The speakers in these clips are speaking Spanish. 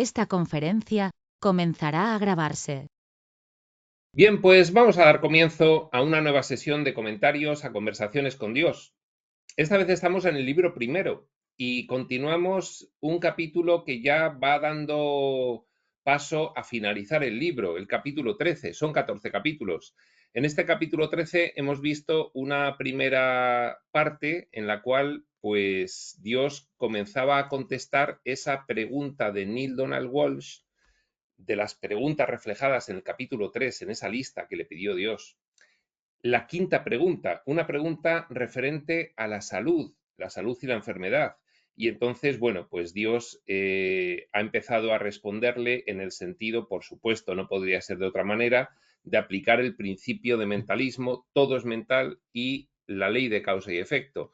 Esta conferencia comenzará a grabarse. Bien, pues vamos a dar comienzo a una nueva sesión de comentarios a Conversaciones con Dios. Esta vez estamos en el libro primero y continuamos un capítulo que ya va dando paso a finalizar el libro, el capítulo 13. Son 14 capítulos. En este capítulo 13 hemos visto una primera parte en la cual pues Dios comenzaba a contestar esa pregunta de Neale Donald Walsch, de las preguntas reflejadas en el capítulo 3, en esa lista que le pidió Dios. La quinta pregunta, una pregunta referente a la salud y la enfermedad. Y entonces, bueno, pues Dios ha empezado a responderle en el sentido, por supuesto, no podría ser de otra manera, de aplicar el principio de mentalismo, todo es mental, y la ley de causa y efecto.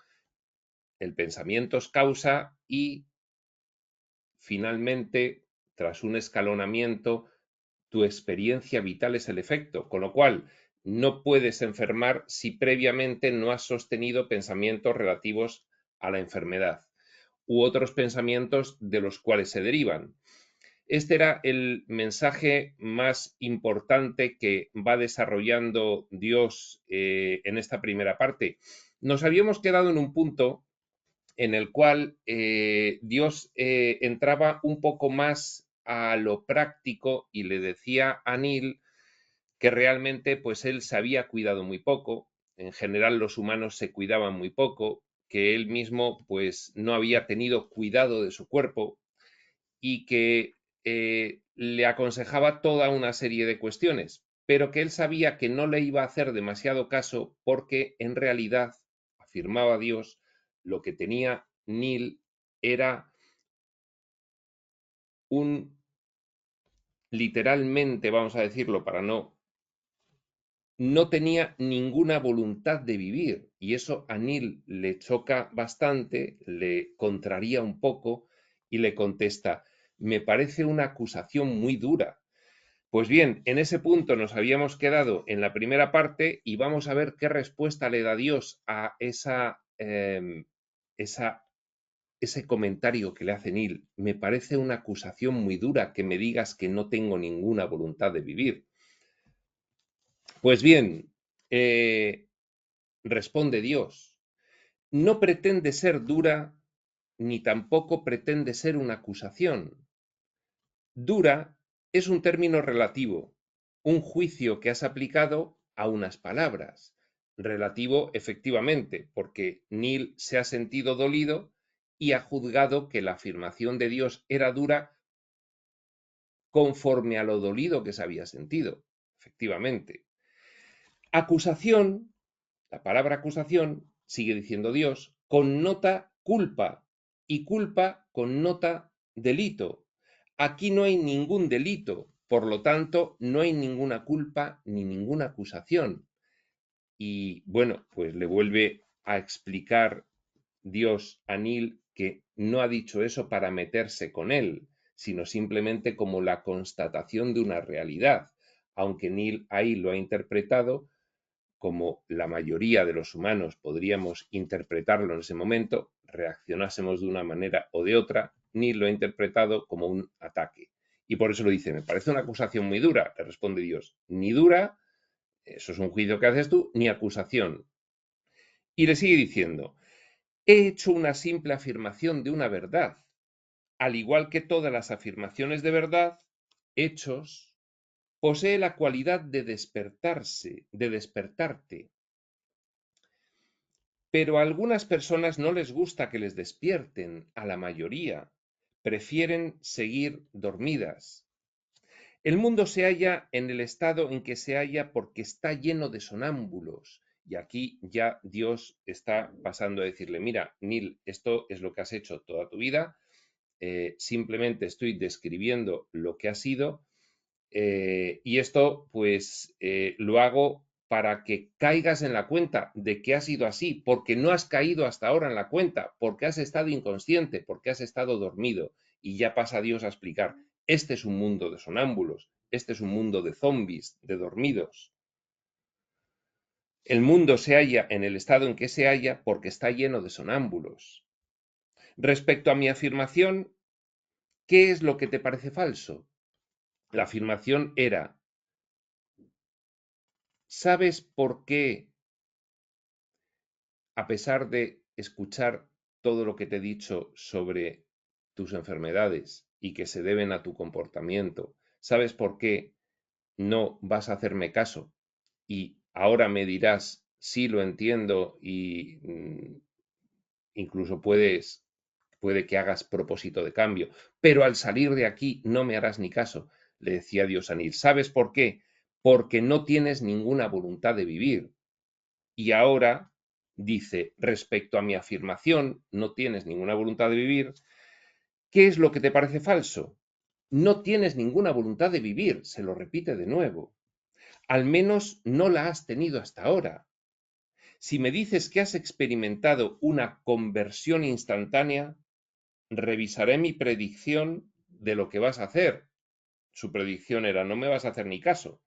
El pensamiento es causa y finalmente, tras un escalonamiento, tu experiencia vital es el efecto, con lo cual no puedes enfermar si previamente no has sostenido pensamientos relativos a la enfermedad u otros pensamientos de los cuales se derivan. Este era el mensaje más importante que va desarrollando Dios en esta primera parte. Nos habíamos quedado en un punto en el cual Dios entraba un poco más a lo práctico y le decía a Neale que realmente pues él se había cuidado muy poco, en general los humanos se cuidaban muy poco, que él mismo pues no había tenido cuidado de su cuerpo y que le aconsejaba toda una serie de cuestiones, pero que él sabía que no le iba a hacer demasiado caso porque en realidad, afirmaba Dios, lo que tenía Neale era un, literalmente, vamos a decirlo para no tenía ninguna voluntad de vivir y eso a Neale le choca bastante, le contraría un poco y le contesta, me parece una acusación muy dura. Pues bien, en ese punto nos habíamos quedado en la primera parte y vamos a ver qué respuesta le da Dios a ese comentario que le hace Neale. Me parece una acusación muy dura que me digas que no tengo ninguna voluntad de vivir. Pues bien, responde Dios, no pretende ser dura ni tampoco pretende ser una acusación. Dura es un término relativo, un juicio que has aplicado a unas palabras. Relativo, efectivamente, porque Neale se ha sentido dolido y ha juzgado que la afirmación de Dios era dura conforme a lo dolido que se había sentido. Efectivamente. Acusación, la palabra acusación, sigue diciendo Dios, connota culpa y culpa connota delito. Aquí no hay ningún delito, por lo tanto, no hay ninguna culpa ni ninguna acusación. Y bueno, pues le vuelve a explicar Dios a Neale que no ha dicho eso para meterse con él, sino simplemente como la constatación de una realidad, aunque Neale ahí lo ha interpretado como la mayoría de los humanos podríamos interpretarlo en ese momento, reaccionásemos de una manera o de otra, ni lo ha interpretado como un ataque. Y por eso lo dice, me parece una acusación muy dura, le responde Dios, ni dura, eso es un juicio que haces tú, ni acusación. Y le sigue diciendo, he hecho una simple afirmación de una verdad, al igual que todas las afirmaciones de verdad, hechos, posee la cualidad de despertarse, de despertarte, pero a algunas personas no les gusta que les despierten, a la mayoría. Prefieren seguir dormidas. El mundo se halla en el estado en que se halla porque está lleno de sonámbulos. Y aquí ya Dios está pasando a decirle, mira, Neale, esto es lo que has hecho toda tu vida, simplemente estoy describiendo lo que ha sido y esto pues lo hago para que caigas en la cuenta de que ha sido así, porque no has caído hasta ahora en la cuenta, porque has estado inconsciente, porque has estado dormido y ya pasa Dios a explicar, este es un mundo de sonámbulos, este es un mundo de zombies, de dormidos. El mundo se halla en el estado en que se halla porque está lleno de sonámbulos. Respecto a mi afirmación, ¿qué es lo que te parece falso? La afirmación era, ¿sabes por qué, a pesar de escuchar todo lo que te he dicho sobre tus enfermedades y que se deben a tu comportamiento, ¿sabes por qué no vas a hacerme caso? Y ahora me dirás, sí, lo entiendo y incluso puede que hagas propósito de cambio, pero al salir de aquí no me harás ni caso, le decía Dios a Nil. ¿Sabes por qué? Porque no tienes ninguna voluntad de vivir. Y ahora dice, respecto a mi afirmación, no tienes ninguna voluntad de vivir, ¿qué es lo que te parece falso? No tienes ninguna voluntad de vivir, se lo repite de nuevo. Al menos no la has tenido hasta ahora. Si me dices que has experimentado una conversión instantánea, revisaré mi predicción de lo que vas a hacer. Su predicción era, no me vas a hacer ni caso,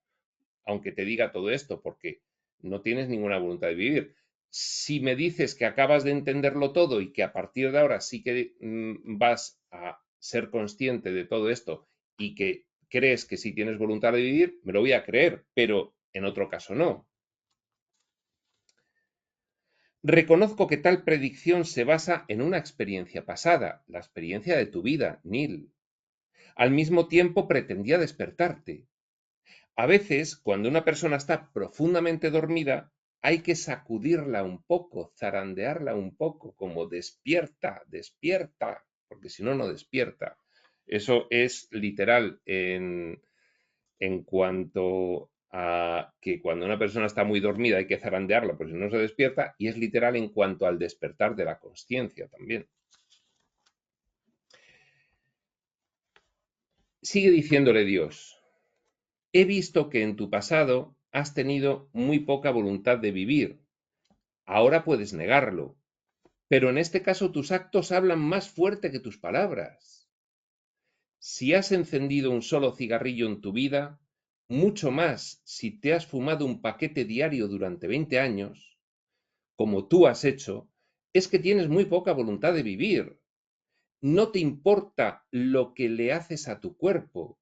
aunque te diga todo esto, porque no tienes ninguna voluntad de vivir. Si me dices que acabas de entenderlo todo y que a partir de ahora sí que vas a ser consciente de todo esto y que crees que sí tienes voluntad de vivir, me lo voy a creer, pero en otro caso no. Reconozco que tal predicción se basa en una experiencia pasada, la experiencia de tu vida, Neil. Al mismo tiempo pretendía despertarte. A veces, cuando una persona está profundamente dormida, hay que sacudirla un poco, zarandearla un poco, como despierta, despierta, porque si no, no despierta. Eso es literal en cuanto a que cuando una persona está muy dormida hay que zarandearla, porque si no se despierta, y es literal en cuanto al despertar de la consciencia también. Sigue diciéndole Dios, he visto que en tu pasado has tenido muy poca voluntad de vivir. Ahora puedes negarlo, pero en este caso tus actos hablan más fuerte que tus palabras. Si has encendido un solo cigarrillo en tu vida, mucho más si te has fumado un paquete diario durante 20 años, como tú has hecho, es que tienes muy poca voluntad de vivir. No te importa lo que le haces a tu cuerpo.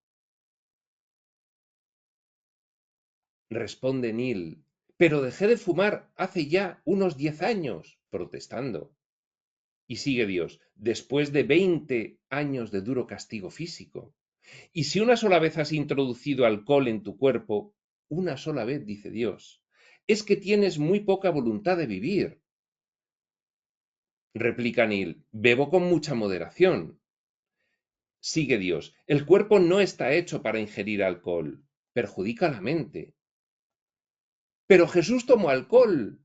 Responde Neil, pero dejé de fumar hace ya unos 10 años, protestando. Y sigue Dios, después de 20 años de duro castigo físico. Y si una sola vez has introducido alcohol en tu cuerpo, una sola vez, dice Dios, es que tienes muy poca voluntad de vivir. Replica Neil, bebo con mucha moderación. Sigue Dios, el cuerpo no está hecho para ingerir alcohol, perjudica la mente. Pero Jesús tomó alcohol,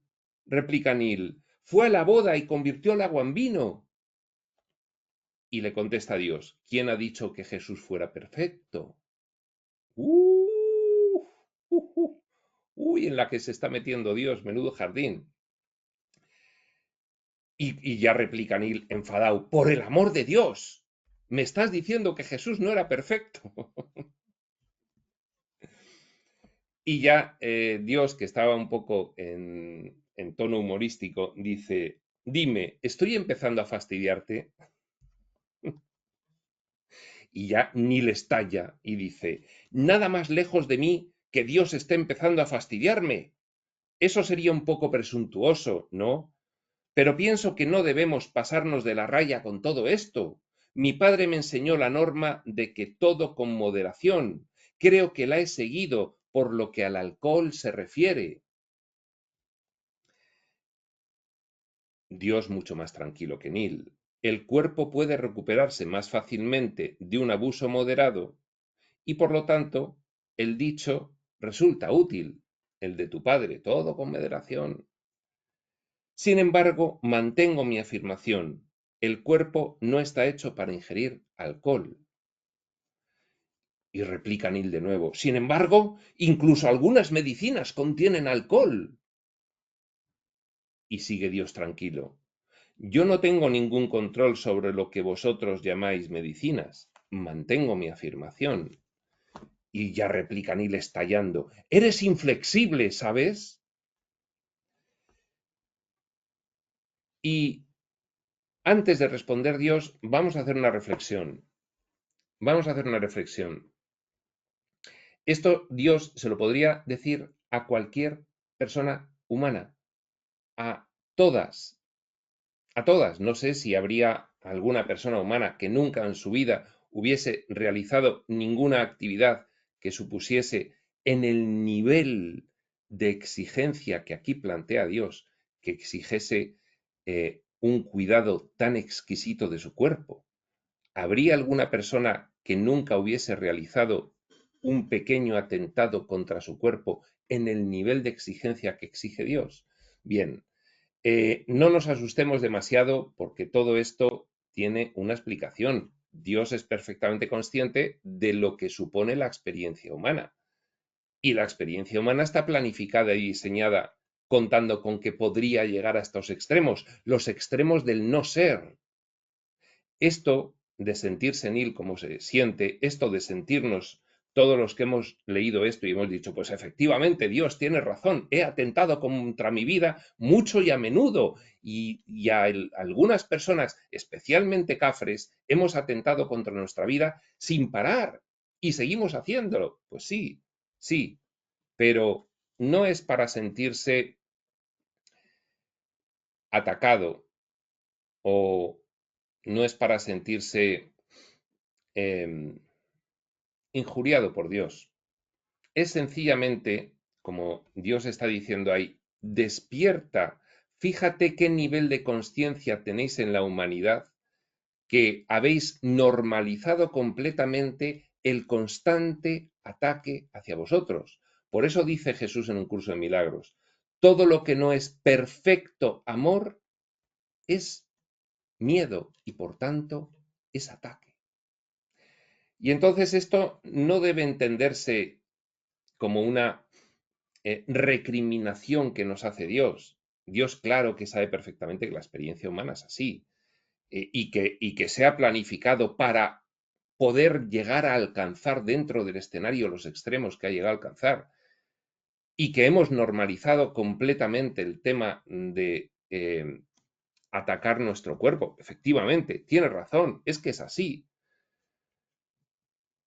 replica Neil, fue a la boda y convirtió el agua en vino. Y le contesta Dios, ¿quién ha dicho que Jesús fuera perfecto? Uh, Uy, en la que se está metiendo Dios, menudo jardín. Y ya replica Neil enfadado, por el amor de Dios, me estás diciendo que Jesús no era perfecto. Y ya Dios, que estaba un poco en tono humorístico, dice, dime, ¿estoy empezando a fastidiarte? Y ya Neil estalla y dice, nada más lejos de mí que Dios esté empezando a fastidiarme. Eso sería un poco presuntuoso, ¿no? Pero pienso que no debemos pasarnos de la raya con todo esto. Mi padre me enseñó la norma de que todo con moderación. Creo que la he seguido por lo que al alcohol se refiere. Dios mucho más tranquilo que Neil. El cuerpo puede recuperarse más fácilmente de un abuso moderado y por lo tanto el dicho resulta útil, el de tu padre, todo con moderación. Sin embargo, mantengo mi afirmación, el cuerpo no está hecho para ingerir alcohol. Y replica Neil de nuevo, sin embargo, incluso algunas medicinas contienen alcohol. Y sigue Dios tranquilo. Yo no tengo ningún control sobre lo que vosotros llamáis medicinas. Mantengo mi afirmación. Y ya replica Neil estallando. Eres inflexible, ¿sabes? Y antes de responder Dios, vamos a hacer una reflexión. vamos a hacer una reflexión. Esto Dios se lo podría decir a cualquier persona humana, a todas, a todas. No sé si habría alguna persona humana que nunca en su vida hubiese realizado ninguna actividad que supusiese en el nivel de exigencia que aquí plantea Dios, que exigiese un cuidado tan exquisito de su cuerpo. ¿Habría alguna persona que nunca hubiese realizado un pequeño atentado contra su cuerpo en el nivel de exigencia que exige Dios? Bien, no nos asustemos demasiado porque todo esto tiene una explicación. Dios es perfectamente consciente de lo que supone la experiencia humana. Y la experiencia humana está planificada y diseñada contando con que podría llegar a estos extremos, los extremos del no ser. Esto de sentir senil como se siente, esto de sentirnos todos los que hemos leído esto y hemos dicho, pues efectivamente Dios tiene razón, he atentado contra mi vida mucho y a menudo y algunas personas, especialmente cafres, hemos atentado contra nuestra vida sin parar y seguimos haciéndolo. Pues sí, sí, pero no es para sentirse atacado o no es para sentirse em, injuriado por Dios. Es sencillamente, como Dios está diciendo ahí, despierta, fíjate qué nivel de conciencia tenéis en la humanidad, que habéis normalizado completamente el constante ataque hacia vosotros. Por eso dice Jesús en un curso de milagros, todo lo que no es perfecto amor es miedo y por tanto es ataque. Y entonces esto no debe entenderse como una recriminación que nos hace Dios. Dios, claro que sabe perfectamente que la experiencia humana es así y que se ha planificado para poder llegar a alcanzar dentro del escenario los extremos que ha llegado a alcanzar y que hemos normalizado completamente el tema de atacar nuestro cuerpo. Efectivamente, tiene razón, es que es así,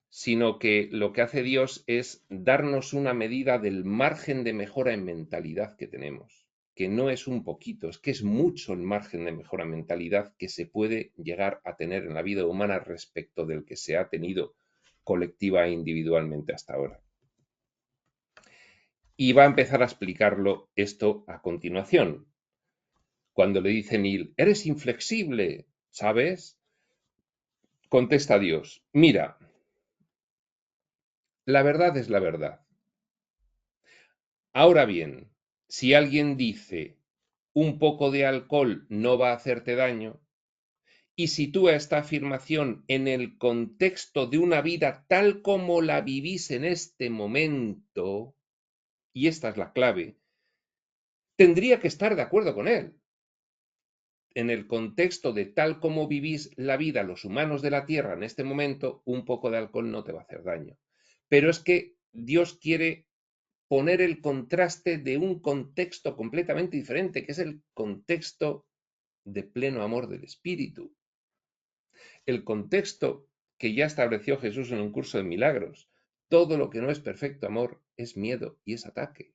sino que lo que hace Dios es darnos una medida del margen de mejora en mentalidad que tenemos, que no es un poquito, es que es mucho el margen de mejora en mentalidad que se puede llegar a tener en la vida humana respecto del que se ha tenido colectiva e individualmente hasta ahora. Y va a empezar a explicarlo esto a continuación. Cuando le dice Neil, eres inflexible, ¿sabes? Contesta Dios, mira, la verdad es la verdad. Ahora bien, si alguien dice un poco de alcohol no va a hacerte daño y sitúa esta afirmación en el contexto de una vida tal como la vivís en este momento, y esta es la clave, tendría que estar de acuerdo con él. En el contexto de tal como vivís la vida los humanos de la Tierra en este momento, un poco de alcohol no te va a hacer daño. Pero es que Dios quiere poner el contraste de un contexto completamente diferente, que es el contexto de pleno amor del Espíritu. El contexto que ya estableció Jesús en un curso de milagros. Todo lo que no es perfecto amor es miedo y es ataque.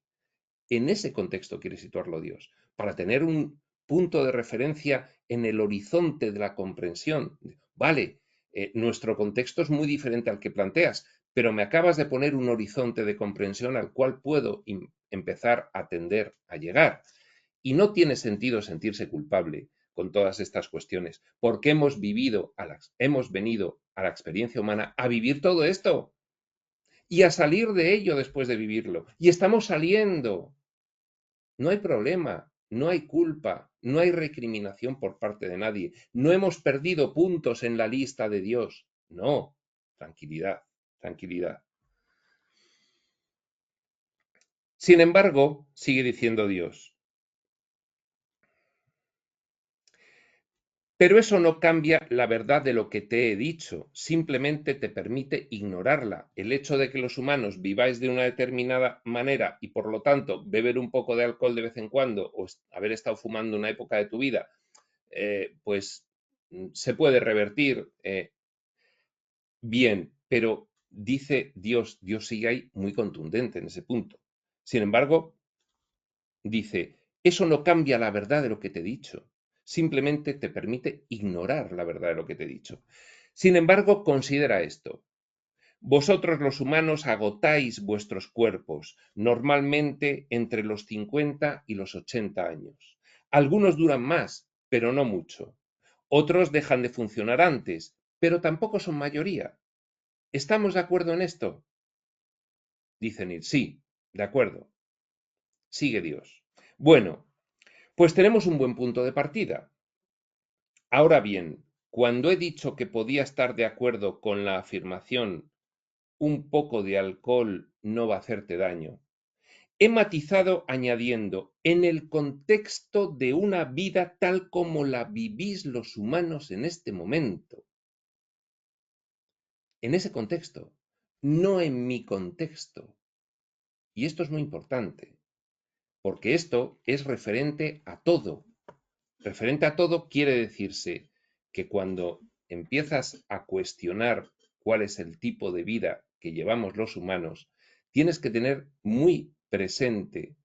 En ese contexto quiere situarlo Dios, para tener un punto de referencia en el horizonte de la comprensión. Vale, nuestro contexto es muy diferente al que planteas, pero me acabas de poner un horizonte de comprensión al cual puedo empezar a tender a llegar. Y no tiene sentido sentirse culpable con todas estas cuestiones, porque hemos venido a la experiencia humana a vivir todo esto y a salir de ello después de vivirlo. Y estamos saliendo. No hay problema, no hay culpa, no hay recriminación por parte de nadie. No hemos perdido puntos en la lista de Dios. No, tranquilidad, tranquilidad. Sin embargo, sigue diciendo Dios, pero eso no cambia la verdad de lo que te he dicho, simplemente te permite ignorarla. El hecho de que los humanos viváis de una determinada manera y por lo tanto beber un poco de alcohol de vez en cuando o haber estado fumando una época de tu vida, pues se puede revertir. Bien, pero dice Dios sigue ahí muy contundente en ese punto. Sin embargo, dice, eso no cambia la verdad de lo que te he dicho, simplemente te permite ignorar la verdad de lo que te he dicho. Sin embargo, considera esto. Vosotros los humanos agotáis vuestros cuerpos, normalmente entre los 50 y los 80 años. Algunos duran más, pero no mucho. Otros dejan de funcionar antes, pero tampoco son mayoría. ¿Estamos de acuerdo en esto? Dicen, sí, de acuerdo. Sigue Dios. Bueno, pues tenemos un buen punto de partida. Ahora bien, cuando he dicho que podía estar de acuerdo con la afirmación un poco de alcohol no va a hacerte daño, he matizado añadiendo en el contexto de una vida tal como la vivís los humanos en este momento. En ese contexto, no en mi contexto. Y esto es muy importante, porque esto es referente a todo. Referente a todo quiere decirse que cuando empiezas a cuestionar cuál es el tipo de vida que llevamos los humanos, tienes que tener muy presente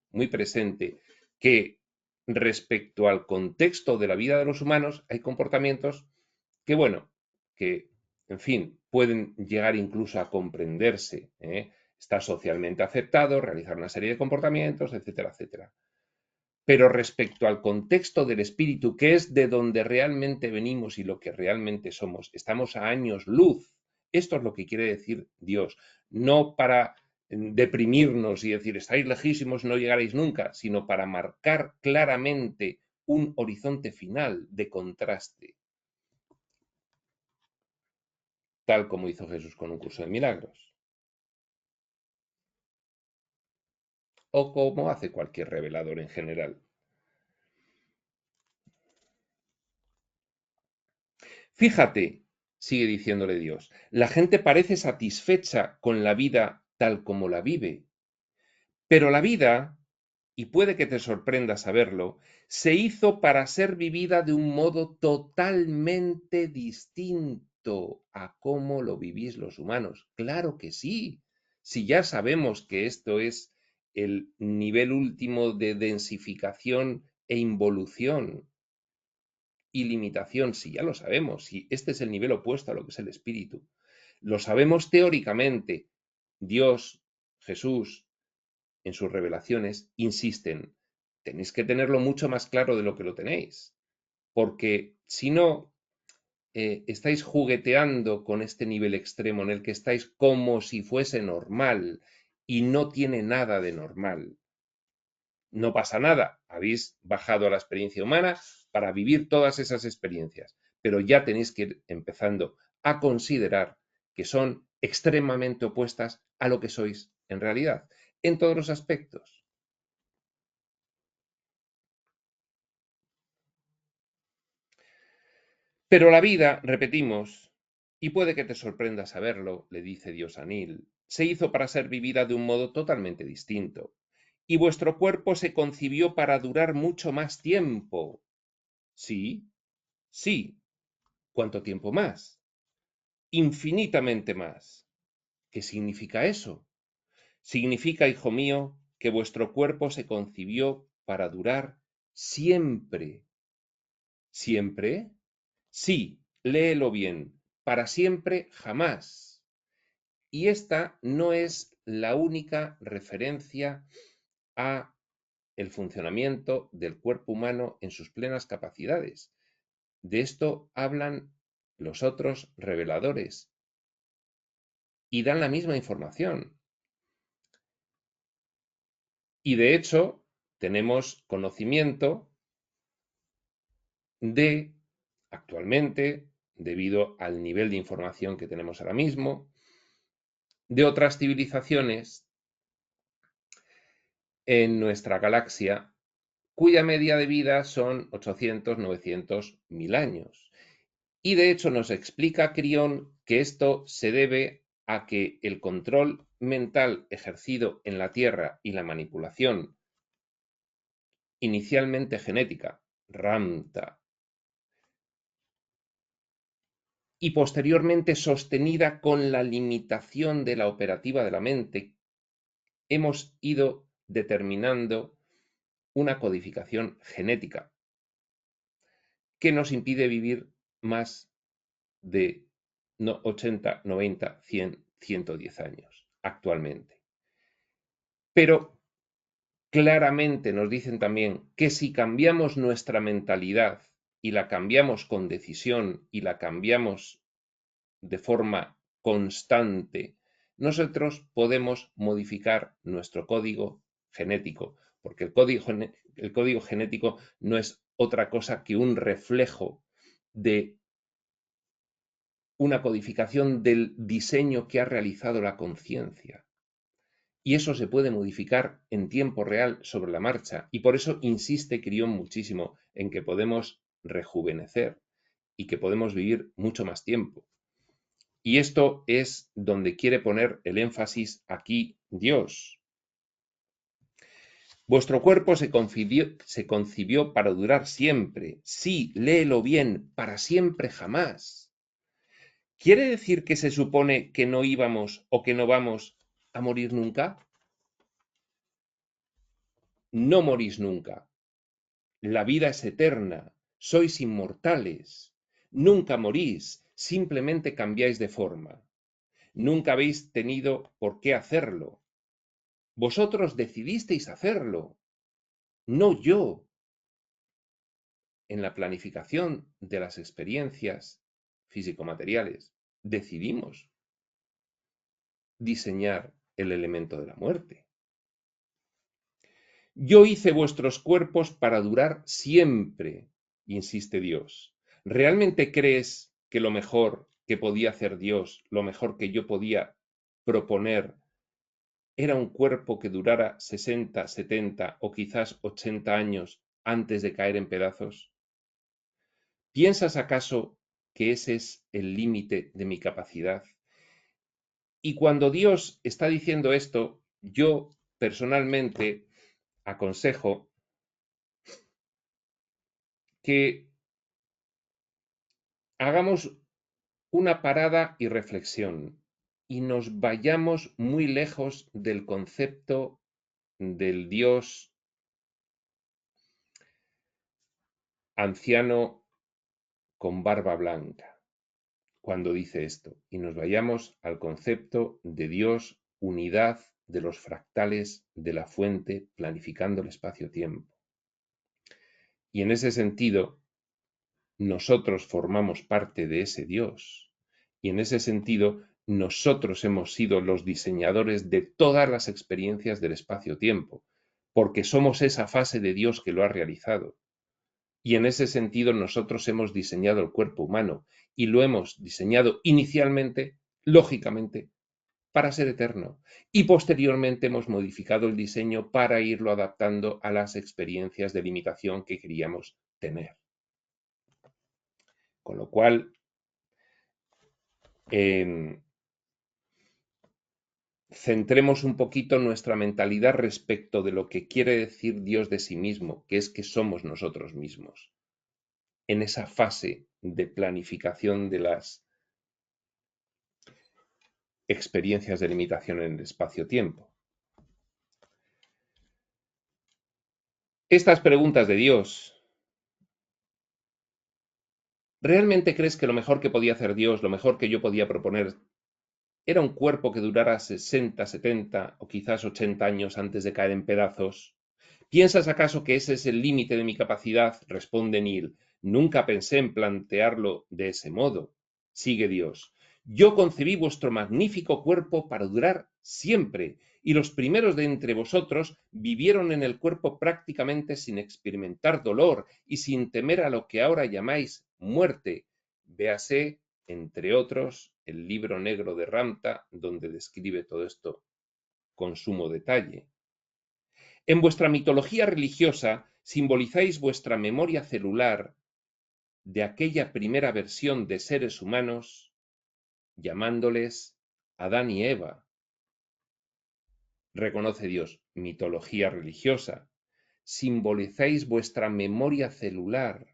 que respecto al contexto de la vida de los humanos hay comportamientos que, bueno, que, en fin, pueden llegar incluso a comprenderse, ¿eh? Está socialmente aceptado realizar una serie de comportamientos, etcétera, etcétera. Pero respecto al contexto del espíritu, que es de donde realmente venimos y lo que realmente somos, estamos a años luz. Esto es lo que quiere decir Dios. No para deprimirnos y decir, estáis lejísimos, no llegaréis nunca, sino para marcar claramente un horizonte final de contraste, tal como hizo Jesús con un curso de milagros, o como hace cualquier revelador en general. Fíjate, sigue diciéndole Dios, la gente parece satisfecha con la vida tal como la vive, pero la vida, y puede que te sorprenda saberlo, se hizo para ser vivida de un modo totalmente distinto a cómo lo vivís los humanos. Claro que sí, si ya sabemos que esto es el nivel último de densificación e involución y limitación, si ya lo sabemos, si este es el nivel opuesto a lo que es el espíritu. Lo sabemos teóricamente. Dios, Jesús, en sus revelaciones, insisten, tenéis que tenerlo mucho más claro de lo que lo tenéis, porque si no, estáis jugueteando con este nivel extremo en el que estáis como si fuese normal y no tiene nada de normal. No pasa nada, habéis bajado a la experiencia humana para vivir todas esas experiencias, pero ya tenéis que ir empezando a considerar que son extremadamente opuestas a lo que sois en realidad, en todos los aspectos. Pero la vida, repetimos, y puede que te sorprenda saberlo, le dice Dios a Neil, se hizo para ser vivida de un modo totalmente distinto, y vuestro cuerpo se concibió para durar mucho más tiempo. Sí, sí. ¿Cuánto tiempo más? Infinitamente más. ¿Qué significa eso? Significa, hijo mío, que vuestro cuerpo se concibió para durar siempre. ¿Siempre? Sí, léelo bien. Para siempre, jamás. Y esta no es la única referencia a el funcionamiento del cuerpo humano en sus plenas capacidades. De esto hablan los otros reveladores y dan la misma información. Y de hecho, tenemos conocimiento de, actualmente, debido al nivel de información que tenemos ahora mismo, de otras civilizaciones en nuestra galaxia, cuya media de vida son 800, 900, 1000 años. Y de hecho nos explica Crión que esto se debe a que el control mental ejercido en la Tierra y la manipulación inicialmente genética, Ramta, y posteriormente sostenida con la limitación de la operativa de la mente, hemos ido determinando una codificación genética que nos impide vivir más de 80, 90, 100, 110 años actualmente. Pero claramente nos dicen también que si cambiamos nuestra mentalidad y la cambiamos con decisión y la cambiamos de forma constante, nosotros podemos modificar nuestro código genético, porque el código genético no es otra cosa que un reflejo de una codificación del diseño que ha realizado la conciencia. Y eso se puede modificar en tiempo real sobre la marcha. Y por eso insiste Crión muchísimo en que podemos rejuvenecer y que podemos vivir mucho más tiempo. Y esto es donde quiere poner el énfasis aquí Dios. Vuestro cuerpo se concibió para durar siempre. Sí, léelo bien, para siempre jamás. ¿Quiere decir que se supone que no íbamos o que no vamos a morir nunca? No morís nunca. La vida es eterna. Sois inmortales. Nunca morís, simplemente cambiáis de forma. Nunca habéis tenido por qué hacerlo. Vosotros decidisteis hacerlo, no yo. En la planificación de las experiencias físico-materiales, decidimos diseñar el elemento de la muerte. Yo hice vuestros cuerpos para durar siempre, insiste Dios. ¿Realmente crees que lo mejor que podía hacer Dios, lo mejor que yo podía proponer, era un cuerpo que durara 60, 70 o quizás 80 años antes de caer en pedazos? ¿Piensas acaso que ese es el límite de mi capacidad? Y cuando Dios está diciendo esto, yo personalmente aconsejo que hagamos una parada y reflexión y nos vayamos muy lejos del concepto del Dios anciano con barba blanca cuando dice esto, y nos vayamos al concepto de Dios, unidad de los fractales de la fuente planificando el espacio-tiempo. Y en ese sentido, nosotros formamos parte de ese Dios. Y en ese sentido, nosotros hemos sido los diseñadores de todas las experiencias del espacio-tiempo, porque somos esa fase de Dios que lo ha realizado. Y en ese sentido nosotros hemos diseñado el cuerpo humano y lo hemos diseñado inicialmente, lógicamente, para ser eterno. Y posteriormente hemos modificado el diseño para irlo adaptando a las experiencias de limitación que queríamos tener. Con lo cual, centremos un poquito nuestra mentalidad respecto de lo que quiere decir Dios de sí mismo, que es que somos nosotros mismos, en esa fase de planificación de las experiencias de limitación en el espacio-tiempo. Estas preguntas de Dios, ¿realmente crees que lo mejor que podía hacer Dios, lo mejor que yo podía proponer, era un cuerpo que durara 60, 70 o quizás 80 años antes de caer en pedazos? ¿Piensas acaso que ese es el límite de mi capacidad? Responde Neil. Nunca pensé en plantearlo de ese modo. Sigue Dios. Yo concebí vuestro magnífico cuerpo para durar siempre, y los primeros de entre vosotros vivieron en el cuerpo prácticamente sin experimentar dolor y sin temer a lo que ahora llamáis muerte. Véase, entre otros, el libro negro de Ramta, donde describe todo esto con sumo detalle. En vuestra mitología religiosa simbolizáis vuestra memoria celular de aquella primera versión de seres humanos, llamándoles Adán y Eva. Reconoce Dios, mitología religiosa. Simbolizáis vuestra memoria celular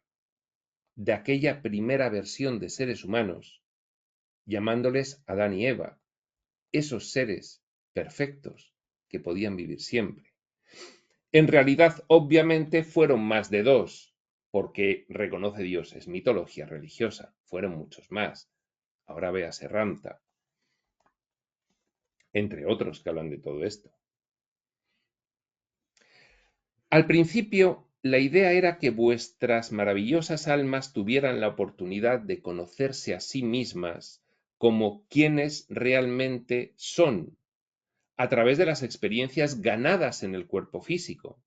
de aquella primera versión de seres humanos, llamándoles Adán y Eva, esos seres perfectos que podían vivir siempre. En realidad, obviamente, fueron más de dos, porque reconoce Dios, es mitología religiosa, fueron muchos más. Ahora véase Ramta, entre otros que hablan de todo esto. Al principio, la idea era que vuestras maravillosas almas tuvieran la oportunidad de conocerse a sí mismas como quienes realmente son, a través de las experiencias ganadas en el cuerpo físico,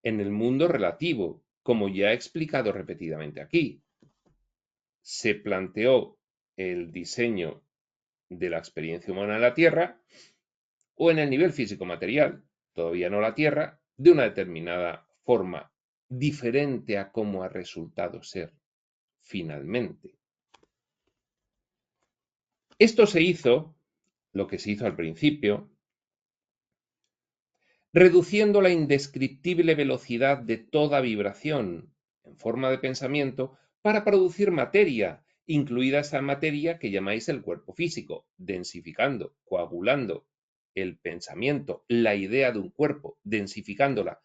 en el mundo relativo, como ya he explicado repetidamente aquí. Se planteó el diseño de la experiencia humana en la Tierra o en el nivel físico-material, todavía no la Tierra, de una determinada forma, diferente a cómo ha resultado ser finalmente. Esto se hizo, lo que se hizo al principio, reduciendo la indescriptible velocidad de toda vibración en forma de pensamiento para producir materia, incluida esa materia que llamáis el cuerpo físico, densificando, coagulando el pensamiento, la idea de un cuerpo, densificándola.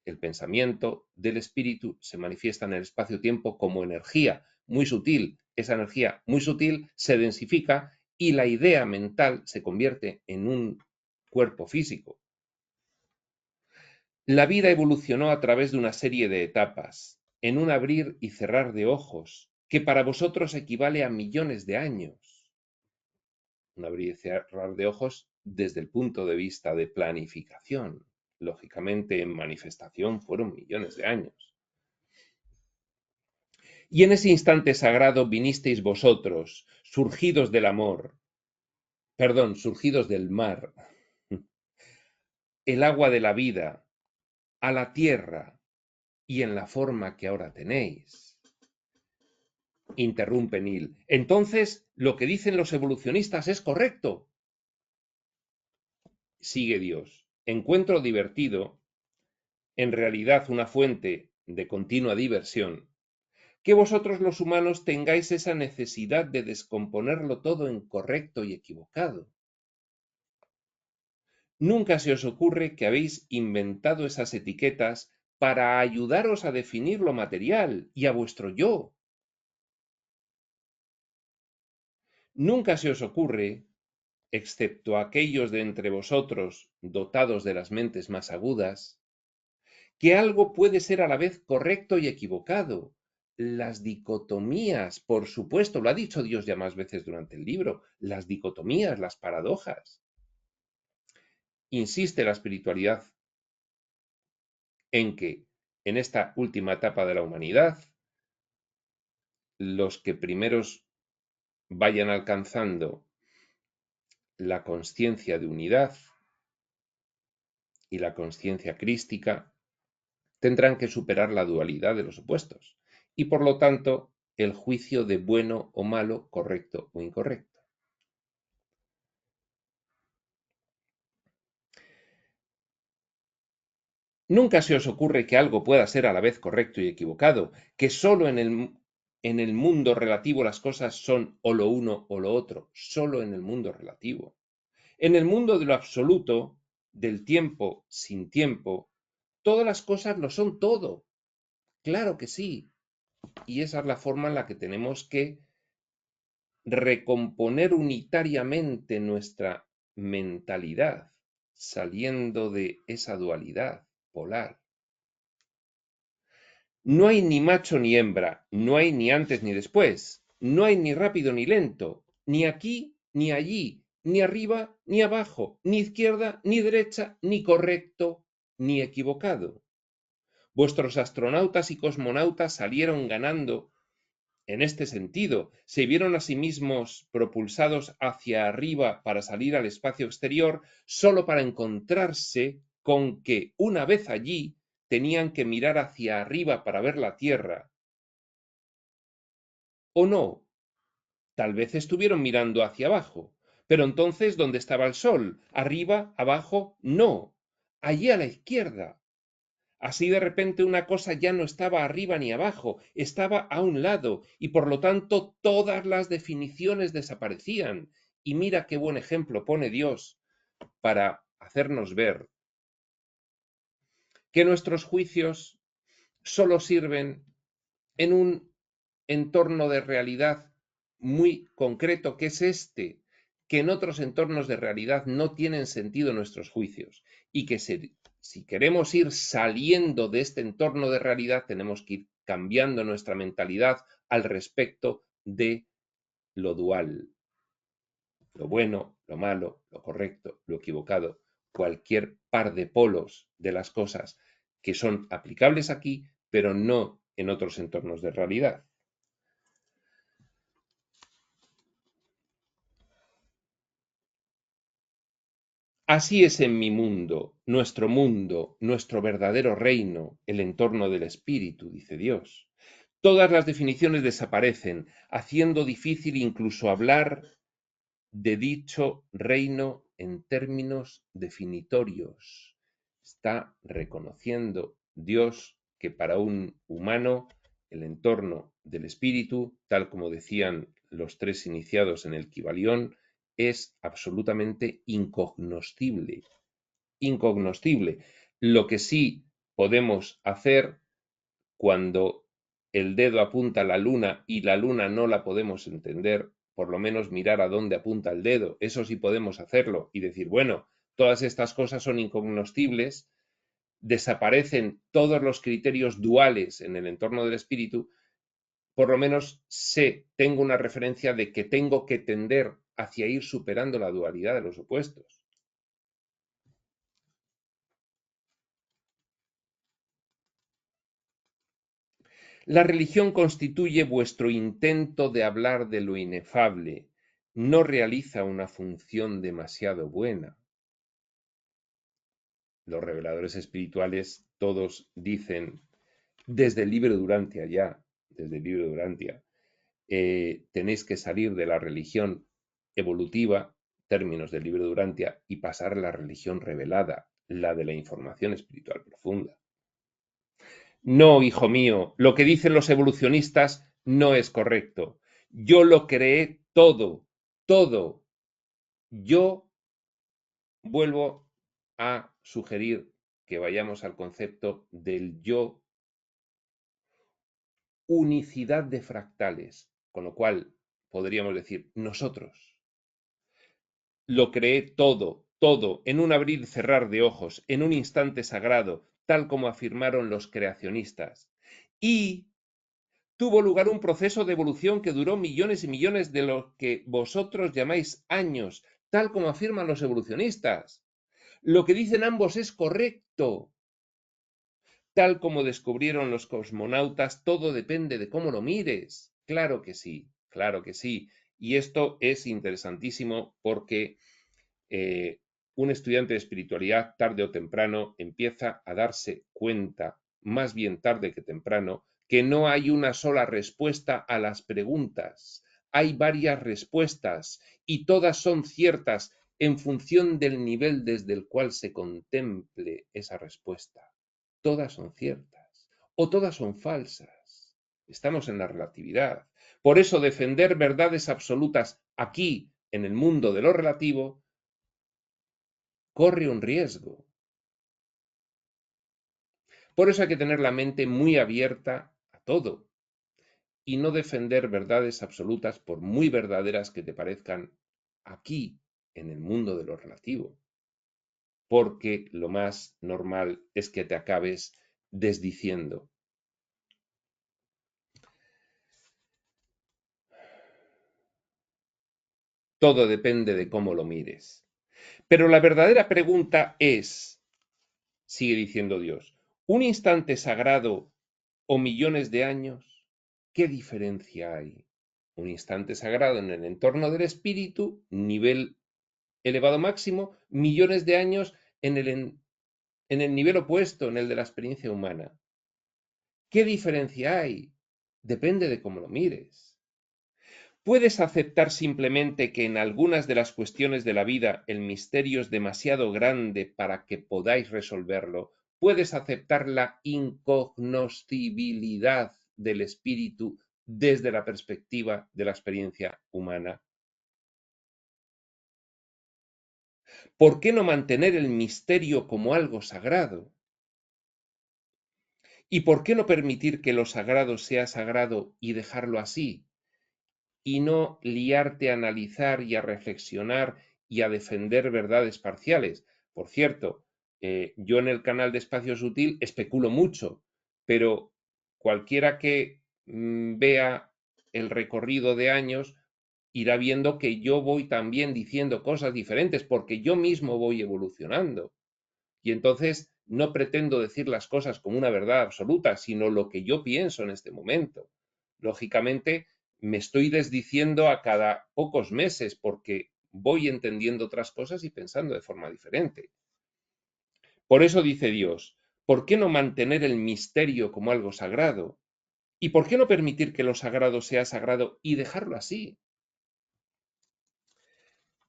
El pensamiento del espíritu se manifiesta en el espacio-tiempo como energía muy sutil. Esa energía muy sutil se densifica y la idea mental se convierte en un cuerpo físico. La vida evolucionó a través de una serie de etapas, en un abrir y cerrar de ojos, que para vosotros equivale a millones de años. Un abrir y cerrar de ojos desde el punto de vista de planificación. Lógicamente, en manifestación fueron millones de años. Y en ese instante sagrado vinisteis vosotros, surgidos del amor, surgidos del mar, el agua de la vida, a la tierra y en la forma que ahora tenéis. Interrumpe Neil. Entonces, lo que dicen los evolucionistas es correcto. Sigue Dios. Encuentro divertido, en realidad una fuente de continua diversión, que vosotros los humanos tengáis esa necesidad de descomponerlo todo en correcto y equivocado. Nunca se os ocurre que habéis inventado esas etiquetas para ayudaros a definir lo material y a vuestro yo. Nunca se os ocurre, excepto a aquellos de entre vosotros dotados de las mentes más agudas, que algo puede ser a la vez correcto y equivocado. Las dicotomías, por supuesto, lo ha dicho Dios ya más veces durante el libro, las dicotomías, las paradojas. Insiste la espiritualidad en que en esta última etapa de la humanidad, los que primeros vayan alcanzando la consciencia de unidad y la consciencia crística tendrán que superar la dualidad de los opuestos y por lo tanto el juicio de bueno o malo, correcto o incorrecto. Nunca se os ocurre que algo pueda ser a la vez correcto y equivocado, que solo en el mundo relativo las cosas son o lo uno o lo otro, solo en el mundo relativo. En el mundo de lo absoluto, del tiempo sin tiempo, todas las cosas lo son todo. Claro que sí. Y esa es la forma en la que tenemos que recomponer unitariamente nuestra mentalidad, saliendo de esa dualidad polar. No hay ni macho ni hembra, no hay ni antes ni después, no hay ni rápido ni lento, ni aquí ni allí, ni arriba ni abajo, ni izquierda ni derecha, ni correcto ni equivocado. Vuestros astronautas y cosmonautas salieron ganando en este sentido, se vieron a sí mismos propulsados hacia arriba para salir al espacio exterior, solo para encontrarse con que, una vez allí, tenían que mirar hacia arriba para ver la Tierra. ¿O no? Tal vez estuvieron mirando hacia abajo. Pero entonces, ¿dónde estaba el Sol? ¿Arriba? ¿Abajo? No. Allí a la izquierda. Así de repente una cosa ya no estaba arriba ni abajo, estaba a un lado y por lo tanto todas las definiciones desaparecían. Y mira qué buen ejemplo pone Dios para hacernos ver que nuestros juicios solo sirven en un entorno de realidad muy concreto, que es este, que en otros entornos de realidad no tienen sentido nuestros juicios y que si queremos ir saliendo de este entorno de realidad tenemos que ir cambiando nuestra mentalidad al respecto de lo dual, lo bueno, lo malo, lo correcto, lo equivocado, cualquier par de polos de las cosas que son aplicables aquí, pero no en otros entornos de realidad. Así es en mi mundo, nuestro verdadero reino, el entorno del espíritu, dice Dios. Todas las definiciones desaparecen, haciendo difícil incluso hablar de dicho reino en términos definitorios. Está reconociendo Dios que para un humano el entorno del espíritu, tal como decían los tres iniciados en el Kybalión, es absolutamente incognoscible. Incognoscible. Lo que sí podemos hacer cuando el dedo apunta a la luna y la luna no la podemos entender, por lo menos mirar a dónde apunta el dedo, eso sí podemos hacerlo y decir, bueno, todas estas cosas son incognoscibles, desaparecen todos los criterios duales en el entorno del espíritu, por lo menos tengo una referencia de que tengo que tender hacia ir superando la dualidad de los opuestos. La religión constituye vuestro intento de hablar de lo inefable, no realiza una función demasiado buena. Los reveladores espirituales todos dicen, desde el libro Durantia ya, desde el libro Durantia, tenéis que salir de la religión evolutiva, términos del libro Durantia, y pasar a la religión revelada, la de la información espiritual profunda. No, hijo mío, lo que dicen los evolucionistas no es correcto. Yo lo creé todo, todo. Yo vuelvo a sugerir que vayamos al concepto del yo, unicidad de fractales, con lo cual podríamos decir nosotros. Lo creé todo, todo, en un abrir y cerrar de ojos, en un instante sagrado, tal como afirmaron los creacionistas. Y tuvo lugar un proceso de evolución que duró millones y millones de lo que vosotros llamáis años, tal como afirman los evolucionistas. Lo que dicen ambos es correcto. Tal como descubrieron los cosmonautas, todo depende de cómo lo mires. Claro que sí, claro que sí. Y esto es interesantísimo porque un estudiante de espiritualidad, tarde o temprano, empieza a darse cuenta, más bien tarde que temprano, que no hay una sola respuesta a las preguntas. Hay varias respuestas y todas son ciertas en función del nivel desde el cual se contemple esa respuesta. Todas son ciertas o todas son falsas. Estamos en la relatividad. Por eso defender verdades absolutas aquí, en el mundo de lo relativo, corre un riesgo. Por eso hay que tener la mente muy abierta a todo y no defender verdades absolutas por muy verdaderas que te parezcan aquí, en el mundo de lo relativo. Porque lo más normal es que te acabes desdiciendo. Todo depende de cómo lo mires. Pero la verdadera pregunta es, sigue diciendo Dios, ¿un instante sagrado o millones de años? ¿Qué diferencia hay? Un instante sagrado en el entorno del espíritu, nivel elevado máximo, millones de años en el nivel opuesto, en el de la experiencia humana. ¿Qué diferencia hay? Depende de cómo lo mires. ¿Puedes aceptar simplemente que en algunas de las cuestiones de la vida el misterio es demasiado grande para que podáis resolverlo? puedes aceptar la incognoscibilidad del espíritu desde la perspectiva de la experiencia humana. ¿Por qué no mantener el misterio como algo sagrado? ¿Y por qué no permitir que lo sagrado sea sagrado y dejarlo así? Y no liarte a analizar y a reflexionar y a defender verdades parciales. Por cierto, yo en el canal de Espacio Sutil especulo mucho, pero cualquiera que vea el recorrido de años irá viendo que yo voy también diciendo cosas diferentes porque yo mismo voy evolucionando. Y entonces no pretendo decir las cosas como una verdad absoluta, sino lo que yo pienso en este momento. Lógicamente, me estoy desdiciendo a cada pocos meses porque voy entendiendo otras cosas y pensando de forma diferente. Por eso dice Dios, ¿por qué no mantener el misterio como algo sagrado? ¿Y por qué no permitir que lo sagrado sea sagrado y dejarlo así?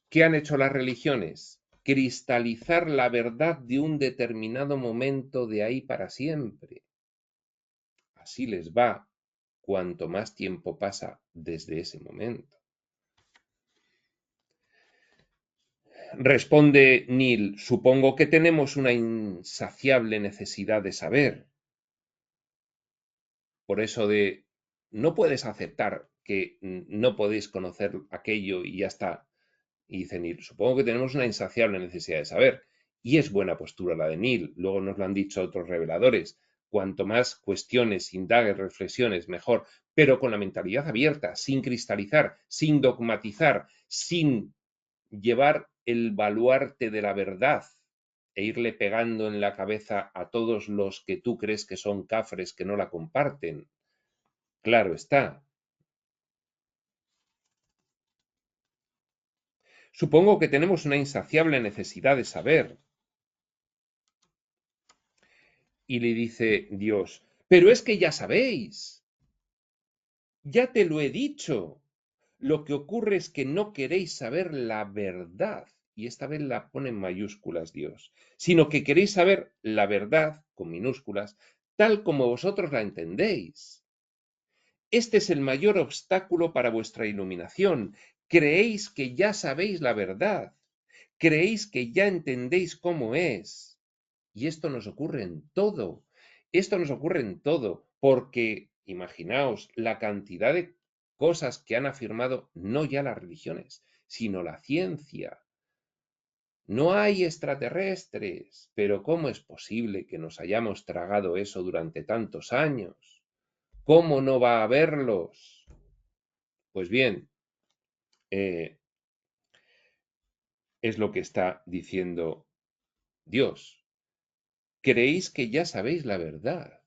¿Qué han hecho las religiones? Cristalizar la verdad de un determinado momento de ahí para siempre. Así les va cuanto más tiempo pasa desde ese momento. Responde Neil, supongo que tenemos una insaciable necesidad de saber. Por eso de, no puedes aceptar que no podéis conocer aquello y ya está. Y dice Neil, supongo que tenemos una insaciable necesidad de saber. Y es buena postura la de Neil, luego nos lo han dicho otros reveladores. Cuanto más cuestiones, indagues, reflexiones, mejor, pero con la mentalidad abierta, sin cristalizar, sin dogmatizar, sin llevar el baluarte de la verdad e irle pegando en la cabeza a todos los que tú crees que son cafres que no la comparten. Claro está. Supongo que tenemos una insaciable necesidad de saber. Y le dice Dios, pero es que ya sabéis, ya te lo he dicho. Lo que ocurre es que no queréis saber la verdad, y esta vez la pone en mayúsculas Dios, sino que queréis saber la verdad, con minúsculas, tal como vosotros la entendéis. Este es el mayor obstáculo para vuestra iluminación. Creéis que ya sabéis la verdad, creéis que ya entendéis cómo es. Y esto nos ocurre en todo. Esto nos ocurre en todo, porque imaginaos la cantidad de cosas que han afirmado no ya las religiones, sino la ciencia. No hay extraterrestres, pero ¿cómo es posible que nos hayamos tragado eso durante tantos años? ¿Cómo no va a haberlos? Pues bien, es lo que está diciendo Dios. Creéis que ya sabéis la verdad.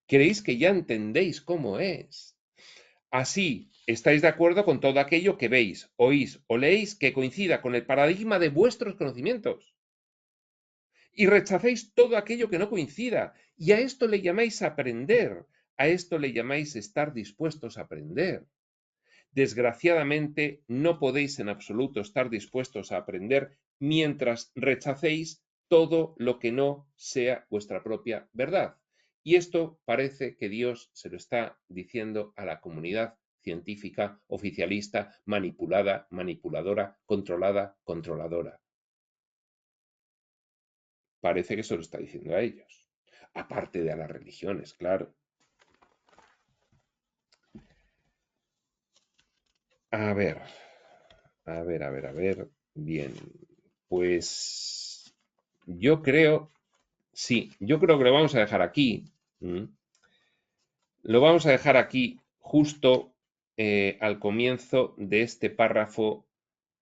Creéis que ya entendéis cómo es. Así, estáis de acuerdo con todo aquello que veis, oís o leéis que coincida con el paradigma de vuestros conocimientos. Y rechacéis todo aquello que no coincida. Y a esto le llamáis aprender. A esto le llamáis estar dispuestos a aprender. Desgraciadamente, no podéis en absoluto estar dispuestos a aprender mientras rechacéis todo lo que no sea vuestra propia verdad. Y esto parece que Dios se lo está diciendo a la comunidad científica, oficialista, manipulada, manipuladora, controlada, controladora. Parece que se lo está diciendo a ellos. Aparte de a las religiones, claro. A ver, a ver. Bien, pues yo creo, sí, yo creo que lo vamos a dejar aquí. Lo vamos a dejar aquí justo al comienzo de este párrafo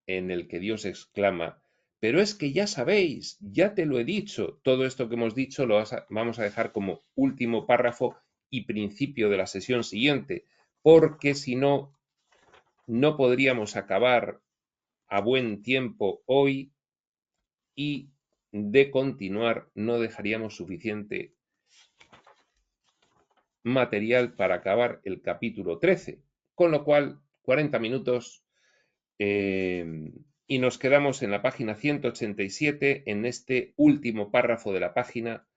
en el que Dios exclama, pero es que ya sabéis, ya te lo he dicho, todo esto que hemos dicho lo vamos a dejar como último párrafo y principio de la sesión siguiente, porque si no, no podríamos acabar a buen tiempo hoy y de continuar no dejaríamos suficiente material para acabar el capítulo 13, con lo cual 40 minutos y nos quedamos en la página 187 en este último párrafo de la página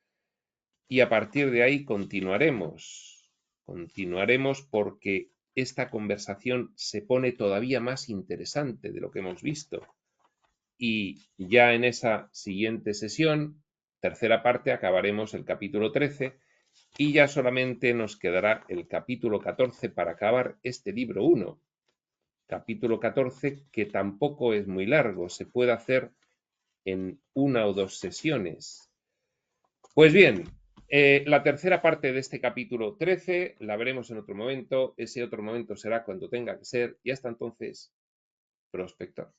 y a partir de ahí continuaremos. Continuaremos porque esta conversación se pone todavía más interesante de lo que hemos visto. Y ya en esa siguiente sesión, tercera parte, acabaremos el capítulo 13 y ya solamente nos quedará el capítulo 14 para acabar este libro 1. Capítulo 14 que tampoco es muy largo, se puede hacer en 1 o 2 sesiones. Pues bien, la tercera parte de este capítulo 13 la veremos en otro momento. Ese otro momento será cuando tenga que ser y hasta entonces, prospector.